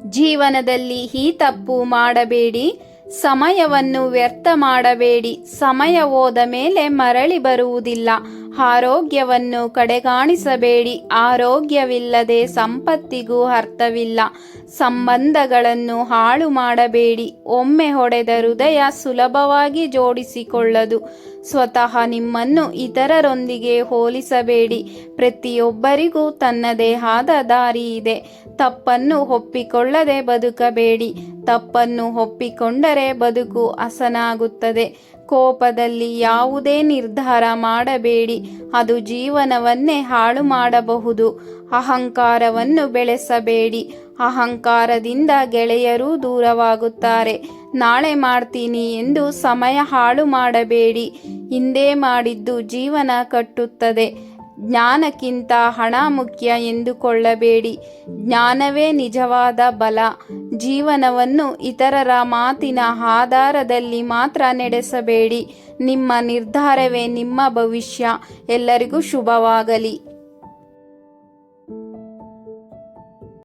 ಜೀವನದಲ್ಲಿ ಈ ತಪ್ಪು ಮಾಡಬೇಡಿ. ಸಮಯವನ್ನು ವ್ಯರ್ಥ ಮಾಡಬೇಡಿ. ಸಮಯ ಹೋದ ಮೇಲೆ ಮರಳಿ ಬರುವುದಿಲ್ಲ. ಆರೋಗ್ಯವನ್ನು ಕಡೆಗಾಣಿಸಬೇಡಿ. ಆರೋಗ್ಯವಿಲ್ಲದೆ ಸಂಪತ್ತಿಗೂ ಅರ್ಥವಿಲ್ಲ. ಸಂಬಂಧಗಳನ್ನು ಹಾಳು ಮಾಡಬೇಡಿ. ಒಮ್ಮೆ ಹೊಡೆದ ಹೃದಯ ಸುಲಭವಾಗಿ ಜೋಡಿಸಿಕೊಳ್ಳದು. ಸ್ವತಃ ನಿಮ್ಮನ್ನು ಇತರರೊಂದಿಗೆ ಹೋಲಿಸಬೇಡಿ. ಪ್ರತಿಯೊಬ್ಬರಿಗೂ ತನ್ನದೇ ಆದ ದಾರಿ ಇದೆ. ತಪ್ಪನ್ನು ಒಪ್ಪಿಕೊಳ್ಳದೆ ಬದುಕಬೇಡಿ. ತಪ್ಪನ್ನು ಒಪ್ಪಿಕೊಂಡರೆ ಬದುಕು ಹಸನಾಗುತ್ತದೆ. ಕೋಪದಲ್ಲಿ ಯಾವುದೇ ನಿರ್ಧಾರ ಮಾಡಬೇಡಿ. ಅದು ಜೀವನವನ್ನೇ ಹಾಳು ಮಾಡಬಹುದು. ಅಹಂಕಾರವನ್ನು ಬೆಳೆಸಬೇಡಿ. ಅಹಂಕಾರದಿಂದ ಗೆಳೆಯರೂ ದೂರವಾಗುತ್ತಾರೆ. ನಾಳೆ ಮಾಡ್ತೀನಿ ಎಂದು ಸಮಯ ಹಾಳು ಮಾಡಬೇಡಿ. ಹಿಂದೆ ಮಾಡಿದ್ದು ಜೀವನ ಕಟ್ಟುತ್ತದೆ. ಜ್ಞಾನಕ್ಕಿಂತ ಹಣ ಮುಖ್ಯ ಎಂದುಕೊಳ್ಳಬೇಡಿ. ಜ್ಞಾನವೇ ನಿಜವಾದ ಬಲ. ಜೀವನವನ್ನು ಇತರರ ಮಾತಿನ ಆಧಾರದಲ್ಲಿ ಮಾತ್ರ ನಡೆಸಬೇಡಿ. ನಿಮ್ಮ ನಿರ್ಧಾರವೇ ನಿಮ್ಮ ಭವಿಷ್ಯ. ಎಲ್ಲರಿಗೂ ಶುಭವಾಗಲಿ.